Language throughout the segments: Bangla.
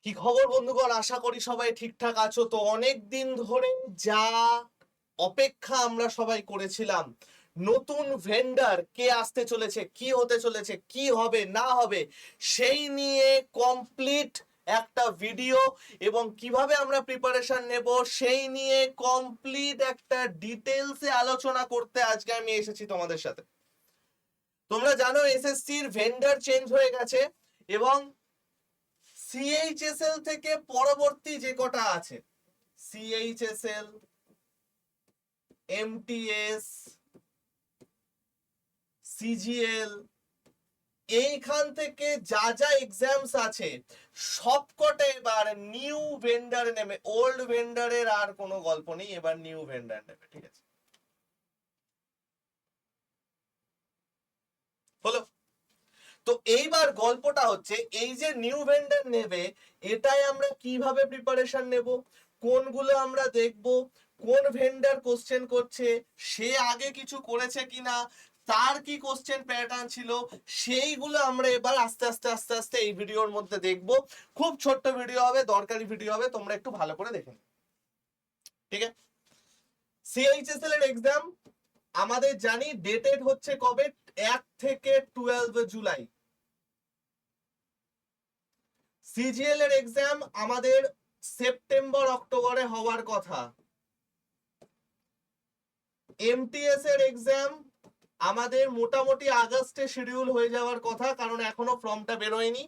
কি খবর বন্ধুগণ, আশা করি সবাই ঠিকঠাক আছো। তো অনেক দিন ধরে যা অপেক্ষা আমরা সবাই করেছিলাম, নতুন ভেন্ডার কে আসতে চলেছে, কি হতে চলেছে, কি হবে না হবে, সেই নিয়ে কমপ্লিট একটা ভিডিও এবং কিভাবে আমরা প্রিপারেশন নেব সেই নিয়ে কমপ্লিট একটা ডিটেলসে আলোচনা করতে আজকে আমি এসেছি তোমাদের সাথে। তোমরা জানো এসএসসির ভেন্ডার চেঞ্জ হয়ে গেছে এবং সিএইচএসএল থেকে পরবর্তী যে কটা আছে, সিএইচএসএল, এমটিএস, সিজিএল, এইখান থেকে যা যা এক্সামস আছে সবকটা এবার নিউ ভেন্ডার নেবে। ওল্ড ভেন্ডারের আর কোনো গল্প নেই, এবার নিউ ভেন্ডার নেবে। ঠিক আছে, হলো? তো এইবার গল্পটা হচ্ছে এই যে নিউ ভেন্ডার নেবে, এটাই আমরা কিভাবে প্রিপারেশন নেব, কোনগুলো আমরা দেখব, কোন ভেন্ডার কোশ্চেন করছে, সে আগে কিছু করেছে কিনা, তার কি কোশ্চেন প্যাটার্ন ছিল, সেইগুলো আমরা এবার আস্তে আস্তে আস্তে আস্তে এই ভিডিওর মধ্যে দেখব। খুব ছোট্ট ভিডিও হবে, দরকারি ভিডিও হবে, তোমরা একটু ভালো করে দেখে নিও। ঠিক আছে, সিএইচএসএল এর এক্সাম আমাদের জানি ডেটেড হচ্ছে কবে, 1 থেকে 12 জুলাই। সিজিএল এর এক্সাম আমাদের সেপ্টেম্বর অক্টোবরে হওয়ার কথা। এমটিএস এর এক্সাম আমাদের মোটামুটি আগস্টে শিডিউল হয়ে যাওয়ার কথা, কারণ এখনো ফর্মটা বেরোয়নি।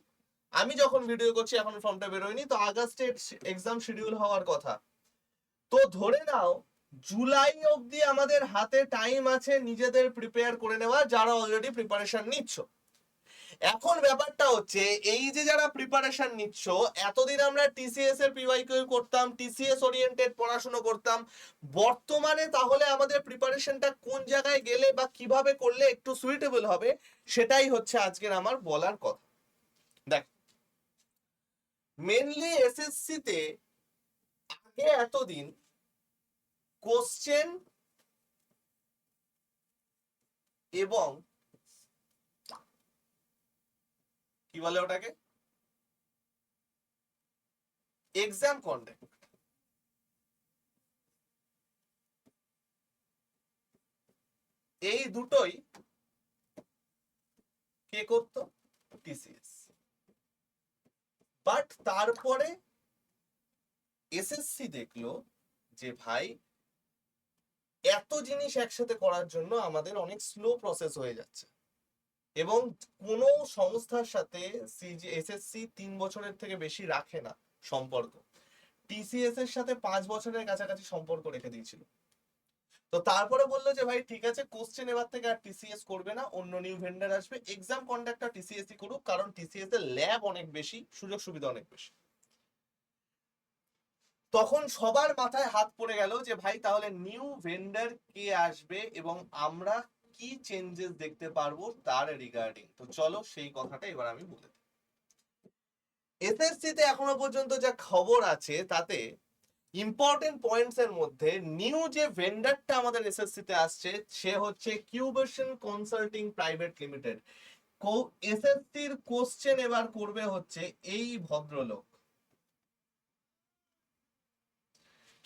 আমি যখন ভিডিও করছি এখনো ফর্মটা বেরোয়নি, তো আগস্টে এক্সাম শিডিউল হওয়ার কথা। তো ধরে নাও জুলাই অবধি আমাদের হাতে টাইম আছে নিজেদের প্রিপেয়ার করে নেওয়া, যারা অলরেডি প্রিপারেশন নিচ্ছ। এখন ব্যাপারটা হচ্ছে এই যে যারা প্রিপারেশন নিচ্ছ, এতদিন আমরা টিসিএস এর পিওয়াইকিউ করতাম, টিসিএস ওরিয়েন্টেড পড়াশোনা করতাম, বর্তমানে তাহলে আমাদের প্রিপারেশনটা কোন জায়গায় গেলে বা কিভাবে করলে একটু সুইটেবল হবে, সেটাই হচ্ছে আজকের আমার বলার কথা। দেখ, মেনলি এসএসসি তে আগে এতদিন কোশ্চেন এবং কি বলে ওটাকে, এক্সাম কন্ডাক্ট, এই দুটোই কে করতো? টিসিএস। বাট তারপরে এসএসসি দেখলো যে ভাই এত জিনিস একসাথে করার জন্য আমাদের অনেক স্লো প্রসেস হয়ে যাচ্ছে, এবং কোনো সংস্থার সাথে এসএসসি 3 বছরের থেকে বেশি রাখে না সম্পর্ক। টিসিএস এর সাথে 5 বছরের কাছাকাছি সম্পর্ক রেখে দিয়েছিল। তো তারপরে বললো যে ভাই ঠিক আছে, কোশ্চেন এবার থেকে আর টিসিএস করবে না, অন্য নিউ ভেন্ডার আসবে, এক্সাম কন্ডাক্টর টিসিএস করুক, কারণ টিসিএস এর ল্যাব অনেক বেশি, সুযোগ সুবিধা অনেক বেশি। তখন সবার মাথায় হাত পড়ে গেল যে ভাই তাহলে নিউ ভেন্ডার কে আসবে এবং আমরা কি চেঞ্জেস দেখতে পারবো তার রিগার্ডিং। তো চলো সেই কথাটা এবার আমি বলে দিই। এসএসসি তে এখনো পর্যন্ত যা খবর আছে তাতে ইম্পর্টেন্ট পয়েন্টস এর মধ্যে নিউ যে ভেন্ডারটা আমাদের এসএসসি তে আসছে সে হচ্ছে কিউবেশন কনসাল্টিং প্রাইভেট লিমিটেড। এসএসসির কোশ্চেন এবার করবে হচ্ছে এই ভদ্রলোক,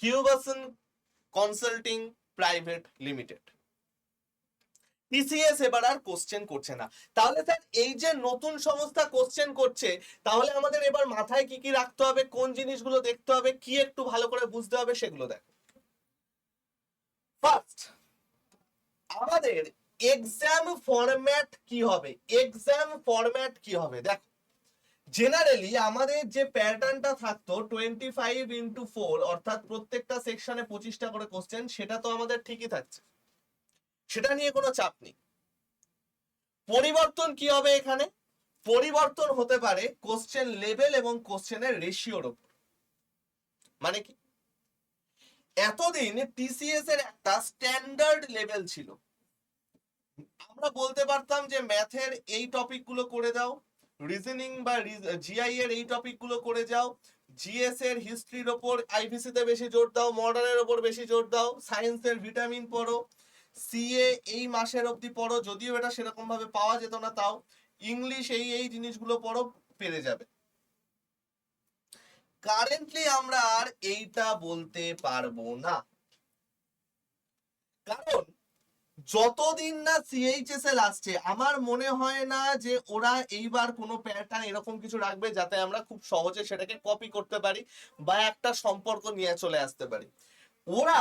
কিউবেশন কনসাল্টিং প্রাইভেট লিমিটেড। টিসিএস এবার আর কোশ্চেন করছে না। তাহলে স্যার এই যে নতুন সংস্থা কোশ্চেন করছে, তাহলে আমাদের এবার মাথায় কি কি রাখতে হবে, কোন জিনিসগুলো দেখতে হবে, কি একটু ভালো করে বুঝতে হবে, সেগুলো দেখো। ফার্স্ট, আমাদের এক্সাম ফরম্যাট কি হবে, এক্সাম ফরম্যাট কি হবে দেখো। জেনারেলি আমাদের যে প্যাটার্নটা থাকতো 25x4, অর্থাৎ প্রত্যেকটা সেকশনে 25টা করে কোশ্চেন, সেটা তো আমাদের ঠিকই থাকছে, সেটা নিয়ে কোনো চাপ নেই। পরিবর্তন কি হবে এখানে? পরিবর্তন হতে পারে কোশ্চেন লেভেল এবং কোশ্চেনের রেশিওর উপর। মানে কি, এতদিন টিসিএস এর একটা স্ট্যান্ডার্ড লেভেল ছিল, আমরা বলতে পারতাম যে ম্যাথের এই টপিক গুলো করে দাও, রিজনিং বা জিআই এর এই টপিক গুলো করে যাও, জিএস এর হিস্ট্রির ওপর আইভিসি তে বেশি জোর দাও, মডার্নের ওপর বেশি জোর দাও, সায়েন্সের ভিটামিন পড়ো, সিএ এই মাসের অবধি পড়ো, যদিও এটা সেরকম ভাবে পাওয়া যেত না, তাও ইংলিশ এই এই জিনিসগুলো পড়ো, পেরে যাবে। কারেন্টলি আমরা আর এইটা বলতে পারবো না, কারণ যতদিন না সিএইচএসএল আসছে আমার মনে হয় না যে ওরা এইবার কোনো প্যাটার্ন এরকম কিছু রাখবে যাতে আমরা খুব সহজে সেটাকে কপি করতে পারি বা একটা সম্পর্ক নিয়ে চলে আসতে পারি। ওরা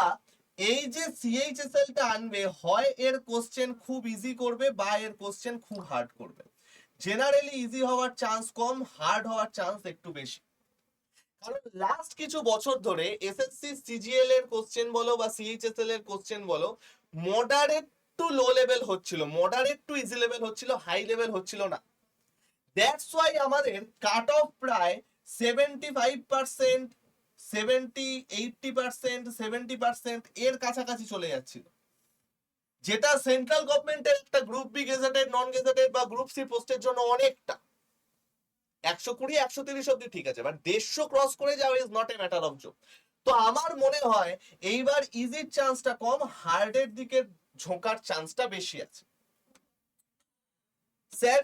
এই যে সিএইচএসএল টা আনবে, হয় এর কোশ্চেন খুব ইজি করবে বা এর কোশ্চেন খুব হার্ড করবে। জেনারেলি ইজি হওয়ার চান্স কম, হার্ড হওয়ার চান্স একটু বেশি। কারণ লাস্ট কিছু বছর ধরে এসএসসি সিজিএল এর কোশ্চেন বলো বা সিএইচএসএল এর কোশ্চেন বলো, মডারেট টু লো লেভেল হচ্ছিল, মডারেট টু ইজি লেভেল হচ্ছিল, হাই লেভেল হচ্ছিল না। দ্যাটস ওয়াই আমাদের কাট অফ প্রায় 75%, 80%, 70% এর কাছাকাছি চলে যাচ্ছিল, যেটা সেন্ট্রাল গভর্নমেন্টের একটা group B gazetted, non gazetted বা গ্রুপ সি পোস্টের জন্য অনেকটা। 120, 130 অব্দি ঠিক আছে, বাট 150 ক্রস করে যাওয়া is not a matter of joke. তো আমার মনে হয় এইবার ইজির চান্সটা কম, হার্ডের দিকে ঝোঁকার চান্সটা বেশি আছে। স্যার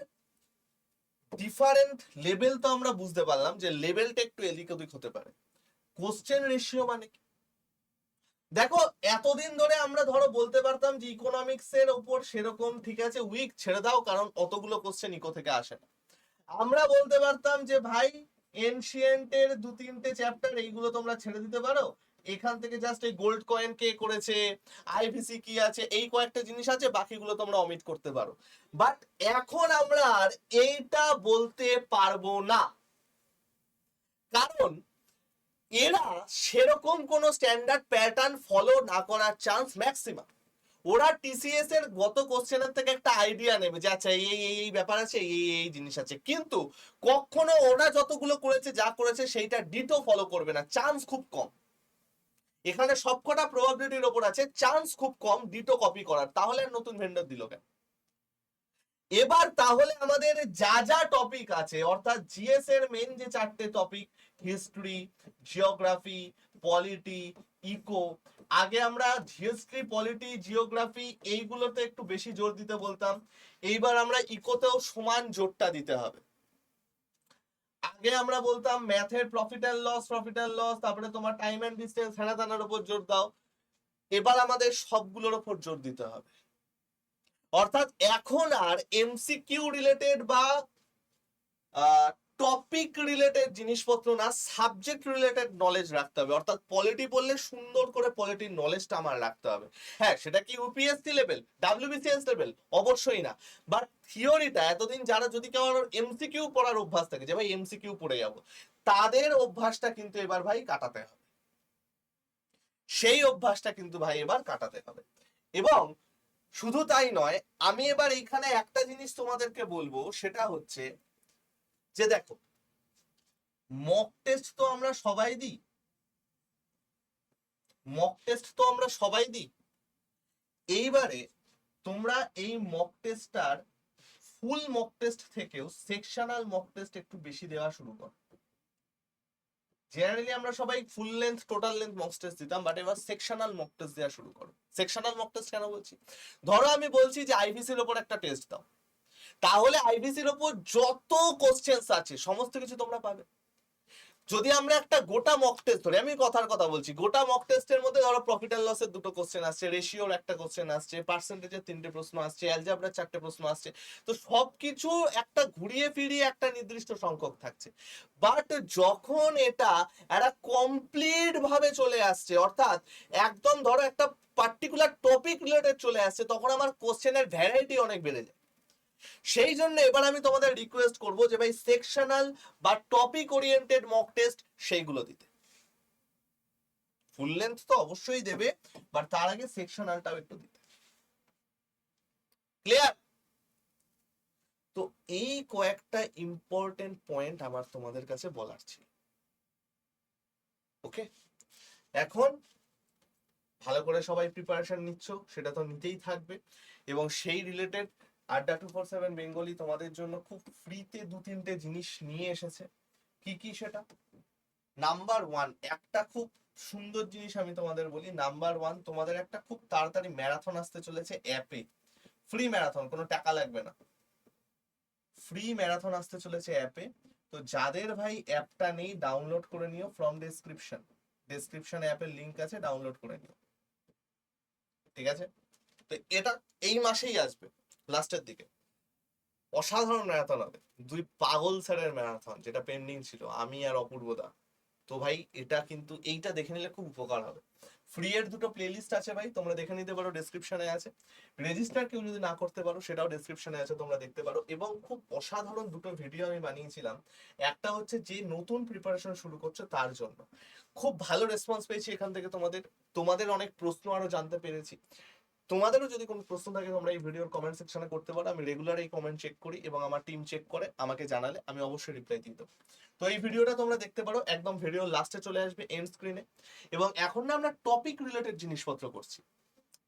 ডিফারেন্ট লেভেল তো আমরা বুঝতে পারলাম যে লেভেলটা একটু এদিক ওদিক হতে পারে, কোশ্চেন রেশিও মানে কি? দেখো এতদিন ধরে আমরা ধরো বলতে পারতাম যে ইকোনমিক্স এর উপর সেরকম ঠিক আছে উইক ছেড়ে দাও, কারণ অতগুলো কোশ্চেন ইকো থেকে আসে না। আমরা বলতে পারতাম যে ভাই এনশিয়েন্টের 2-3টে চ্যাপ্টার এইগুলো তোমরা ছেড়ে দিতে পারো, এখান থেকে জাস্ট এই গোল্ড কয়েন কে করেছে, আইভিসি কি আছে, এই কয়েকটা জিনিস আছে, বাকিগুলো তোমরা অমিট করতে পারো। বাট এখন আমরা আর এইটা বলতে পারবো না, কারণ এরা সেরকম কোন স্ট্যান্ডার্ড প্যাটার্ন ফলো না করার চান্স ম্যাক্সিমাম। ওরা টিসিএস এর গত কোশ্চেনের থেকে একটা আইডিয়া নেবে যে আচ্ছা এই এই ব্যাপার আছে, এই এই জিনিস আছে, কিন্তু কখনো ওরা যতগুলো করেছে যা করেছে সেইটা ডিটো ফলো করবে না, চান্স খুব কম। এখানে সবকটা প্রবাবিলিটির ওপর আছে, চান্স খুব কম ডিটো কপি করার। তাহলে আর নতুন ভেন্ডর দিল কেন? এবার তাহলে আমাদের যা যা টপিক আছে, অর্থাৎ জিএস এর মেন যে 4টে topic, history, geography, polity, eco, আগে আমরা হিস্ট্রি, পলিটি, জিওগ্রাফি এইগুলোতে একটু বেশি জোর দিতে বলতাম, এইবার আমরা ইকোতেও সমান জোরটা দিতে হবে। আগে আমরা বলতাম ম্যাথের প্রফিট এন্ড লস, তারপরে তোমার টাইম এন্ড ডিস্টেন্স হেনা তেনার উপর জোর দাও, এবার আমাদের সবগুলোর উপর জোর দিতে হবে। অর্থাৎ এখন আর এমসিকিউ রিলেটেড বা টপিক রিলেটেড জিনিসপত্র না, সাবজেক্ট রিলেটেড নলেজ রাখতে হবে। অর্থাৎ পলিটি পড়লে সুন্দর করে পলিটির নলেজটা আমার রাখতে হবে। হ্যাঁ, সেটা কি ইউপিএসসি লেভেল, ডাব্লিউবিসিএস লেভেল? অবশ্যই না। বাট থিওরিটা এতদিন যারা, যদি কেউ এমসিকিউ পড়ার অভ্যাস থাকে যে ভাই এমসিকিউ পড়ে যাব, তাদের অভ্যাসটা কিন্তু এবার ভাই কাটাতে হবে, সেই অভ্যাসটা কিন্তু ভাই এবার কাটাতে হবে। এবং শুধু তাই নয়, আমি এবার এইখানে একটা জিনিস তোমাদেরকে বলবো, সেটা হচ্ছে যে দেখো মক টেস্ট তো আমরা সবাই দিই, মক টেস্ট তো আমরা সবাই দিই। এইবারে তোমরা এই মক টেস্টটার ফুল মক টেস্ট থেকেও সেকশনাল মক টেস্ট একটু বেশি দেওয়া শুরু করো। জেনারেলি আমরা সবাই full length total length mock test দিতাম, বাট এবার সেকশনাল মক টেস্ট দেওয়া শুরু করো। সেকশনাল মক টেস্ট কেন বলছি? ধরো আমি বলছি যে আইভিসির উপর একটা টেস্ট দাও, তাহলে আইভিসির উপর যত কোশ্চেন্স আছে সমস্ত কিছু তোমরা পাবে। যদি আমরা একটা গোটা মক টেস্ট ধরি, আমি কথার কথা বলছি, গোটা মক টেস্টের মধ্যে ধরো প্রফিট এন্ড লসের 2টো কোশ্চেন আসছে, রেশিওর একটা কোশ্চেন আসছে, পার্সেন্টেজের 3টে প্রশ্ন আসছে, অ্যালজেব্রার 4টে প্রশ্ন আসছে, তো সবকিছু একটা ঘুরিয়ে ফিরিয়ে একটা নির্দিষ্ট সংখ্যক থাকছে। বাট যখন এটা একটা কমপ্লিট ভাবে চলে আসছে, অর্থাৎ একদম ধরো একটা পার্টিকুলার টপিক রিলেটেড চলে আসছে, তখন আমার কোশ্চেনের ভ্যারাইটি অনেক বেড়ে যায়। সেই জন্য এবার আমি তোমাদের রিকোয়েস্ট করব যে ভাই সেকশনাল বা টপিক ওরিয়েন্টেড মক টেস্ট সেইগুলো দিতে। ফুল লেন্থ তো অবশ্যই দেবে, বাট তার আগে সেকশনালটাও একটু দিতে। ক্লিয়ার? তো এই কয়েকটা ইম্পর্টেন্ট পয়েন্ট আমার তোমাদের কাছে বলার ছিল। ওকে, এখন ভালো করে সবাই প্রিপারেশন নিচ্ছ, সেটা তো নিতেই থাকবে, এবং সেই রিলেটেড আড্ডা 247 বেঙ্গলি তোমাদের জন্য খুব ফ্রিতে 2-3টে জিনিস নিয়ে এসেছে। কি কি সেটা? নাম্বার 1, একটা খুব সুন্দর জিনিস আমি তোমাদের বলি। নাম্বার 1, তোমাদের একটা খুব তাড়াতাড়ি ম্যারাথন আসতে চলেছে অ্যাপে, ফ্রি ম্যারাথন, কোনো টাকা লাগবে না, ফ্রি ম্যারাথন আসতে চলেছে অ্যাপে। তো তো যাদের ভাই অ্যাপটা নেই ডাউনলোড করে নিও ফ্রম ডেসক্রিপশন অ্যাপের লিংক আছে, ডাউনলোড করে নিও, ঠিক আছে? তো এটা এই মাসেই আসবে লাস্টের দিকে, অসাধারণ ম্যারাথন হবে, দুই পাগল স্যারের ম্যারাথন যেটা পেন্ডিং ছিল, আমি আর অপূর্বদা। তো ভাই এটা কিন্তু এইটা দেখে নিলে খুব উপকার হবে। ফ্রি এর দুটো প্লেলিস্ট আছে ভাই, তোমরা দেখে নিতে পারো, ডেসক্রিপশনে আছে। রেজিস্টার কেউ যদি না করতে পারো সেটাও ডেসক্রিপশনে আছে, তোমরা দেখতে পারো। এবং খুব অসাধারণ দুটো ভিডিও আমি বানিয়েছিলাম, একটা হচ্ছে যে নতুন প্রিপারেশন শুরু করছো তার জন্য, খুব ভালো রেসপন্স পেয়েছি এখান থেকে, তোমাদের অনেক প্রশ্ন আরো জানতে পেরেছি। তোমাদেরও যদি কোনো প্রশ্ন থাকে তোমরা এই ভিডিওর কমেন্ট সেকশনে করতে পারো, আমি রেগুলার এই কমেন্ট চেক করি এবং আমার টিম চেক করে আমাকে জানালে আমি অবশ্যই রিপ্লাই দিয়ে দেবো। তো এই ভিডিওটা তোমরা দেখতে পারো, একদম ভিডিওর লাস্টে চলে আসবে এন্ড স্ক্রিনে। এবং এখন না আমরা টপিক রিলেটেড জিনিসপত্র করছি,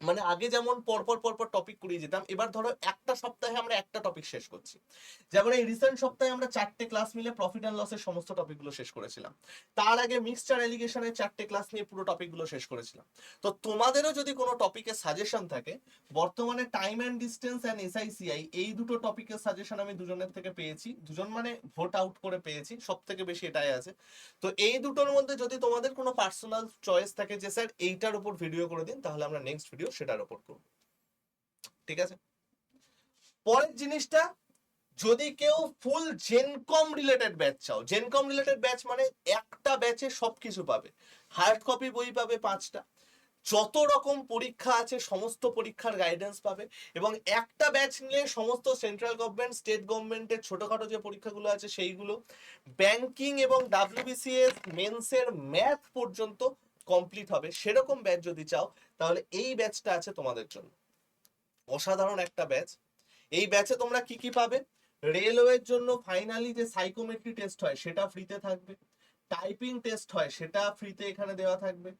মানে আগে যেমন পরপর টপিক করিয়ে যেতাম, এবার ধরো একটা সপ্তাহে আমরা একটা টপিক শেষ করছি। যেমন এই রিসেন্ট সপ্তাহে আমরা 4টে ক্লাস মিলে প্রফিট অ্যান্ড লসের সমস্ত টপিকগুলো শেষ করেছিলাম। তার আগে মিক্সচার এলিগেশনের 4টে ক্লাস নিয়ে পুরো টপিকগুলো শেষ করেছিলাম। তো তোমাদেরও যদি কোনো টপিকের সাজেশন থাকে, বর্তমানে টাইম অ্যান্ড ডিস্টেন্স অ্যান্ড এসআইসিআই এই দুটো টপিকের সাজেশন আমি দুজনের থেকে পেয়েছি, দুজন মানে ভোট আউট করে পেয়েছি, সব থেকে বেশি এটাই আছে। তো এই দুটোর মধ্যে যদি তোমাদের কোনো পার্সোনাল চয়েস থাকে যে স্যার এইটার উপর ভিডিও করে দিন, তাহলে আমরা নেক্সট ভিডিও সেটার উপর করব, ঠিক আছে? পরের জিনিসটা, যদি কেউ ফুল জেনকম রিলেটেড ব্যাচ চাও, জেনকম রিলেটেড ব্যাচ মানে একটা ব্যাচে সবকিছু পাবে, হার্ড কপি বই পাবে 5টা, যত রকম পরীক্ষা আছে সমস্ত পরীক্ষার গাইডেন্স পাবে, এবং একটা ব্যাচ নিলে সমস্ত সেন্ট্রাল গভর্নমেন্ট স্টেট গভর্নমেন্টের ছোটখাটো যে পরীক্ষাগুলো আছে সেইগুলো, ব্যাংকিং এবং ডাব্লিউবিসিএস মেন্সের ম্যাথ পর্যন্ত কমপ্লিট হবে। সেরকম ব্যাচ যদি চাও তাহলে এই ব্যাচটা আছে তোমাদের জন্য, অসাধারণ একটা ব্যাচ। এই ব্যাচে তোমরা কি কি পাবে, রেলওয়ের জন্য ফাইনালি যে সাইকোমেট্রি টেস্ট হয় সেটা ফ্রিতে থাকবে, টাইপিং টেস্ট হয় সেটা ফ্রিতে এখানে দেওয়া থাকবে,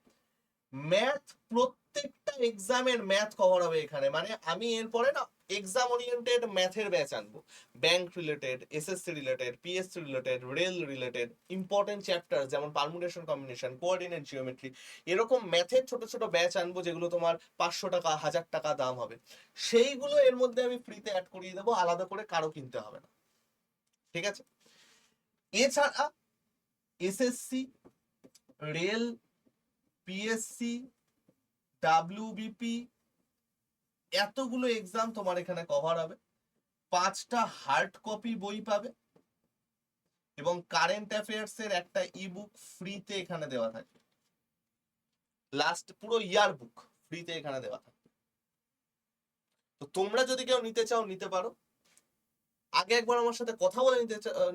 ম্যাথ প্রত্যেকটা এক্সামের ম্যাথ কভার হবে এখানে, মানে আমি এরপরে না এক্সাম ওরিয়েন্টেড ম্যাথের ব্যাচ আনবো, bank related, SSC related, PSC related, rail related, important chapter যেমন পারমুটেশন কম্বিনেশন, কোঅর্ডিনেট জিওমেট্রি, এরকম ম্যাথের ছোট ছোট ব্যাচ আনবো যেগুলো তোমার 500 টাকা 1000 টাকা দাম হবে, সেইগুলো এর মধ্যে আমি ফ্রিতে অ্যাড করিয়ে দেবো, আলাদা করে কারো কিনতে হবে না, ঠিক আছে? এছাড়া এসএসসি, রেল, পিএসসি, ডাব্লিউবিপি, এতগুলো এক্সাম তোমার এখানে কভার হবে, 5টা হার্ড কপি বই পাবে, এবং কারেন্ট অ্যাফেয়ার্স এর একটা ইবুক ফ্রিতে এখানে দেওয়া থাকে, লাস্ট পুরো ইয়ার বুক ফ্রিতে এখানে দেওয়া থাকে। তো তোমরা যদি কেউ নিতে চাও নিতে পারো, আগে একবার আমার সাথে কথা বলে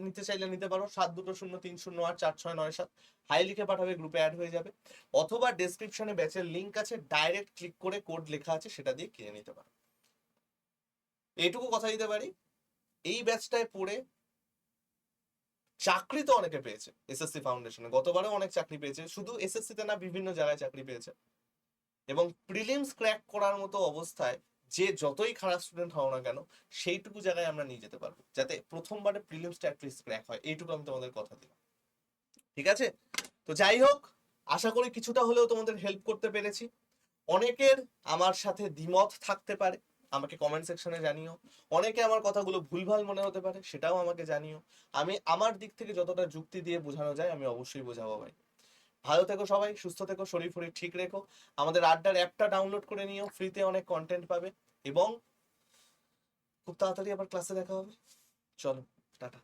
নিতে চাইলে নিতে পারো, 7203084697, হাই লিখে পাঠাবে, গ্রুপে অ্যাড হয়ে যাবে, অথবা ডেসক্রিপশনে ব্যাচের লিংক আছে, ডাইরেক্ট ক্লিক করে কোড লেখা আছে সেটা দিয়ে কিনে নিতে পারো। এইটুকু কথা দিতে পারি, এই ব্যাচটায় পড়ে চাকরি তো অনেকে পেয়েছে এসএসসি ফাউন্ডেশনে, গতবারও অনেক চাকরি পেয়েছে, শুধু এসএসসি তে না বিভিন্ন জায়গায় চাকরি পেয়েছে, এবং প্রিলিমস ক্র্যাক করার মতো অবস্থায় যে যতই খারাপ স্টুডেন্ট হও না কেন সেইটুকু জায়গায় আমরা নিয়ে যেতে পারবো, যাতে প্রথমবারে প্রিলিমসটা অ্যাটলিস্ট ক্র্যাক হয়, এইটুকু আমি তোমাদের কথা দিলাম, ঠিক আছে? তো যাই হোক, আশা করি কিছুটা হলেও তোমাদের হেল্প করতে পেরেছি। অনেকের আমার সাথে দ্বিমত থাকতে পারে, আমাকে কমেন্ট সেকশনে জানিও, অনেকে আমার কথাগুলো ভুলভাল মনে হতে পারে সেটাও আমাকে জানিও, আমি আমার দিক থেকে যতটা যুক্তি দিয়ে বোঝানো যায় আমি অবশ্যই বোঝাবো ভাই। ভালো থেকো সবাই, সুস্থ থেকো, শরীর ফরীর ঠিক রেখো, আমাদের আড্ডার অ্যাপটা ডাউনলোড করে নিও, ফ্রিতে অনেক কন্টেন্ট পাবে, এবং খুব তাড়াতাড়ি আবার ক্লাসে দেখা হবে। চলো, টাটা।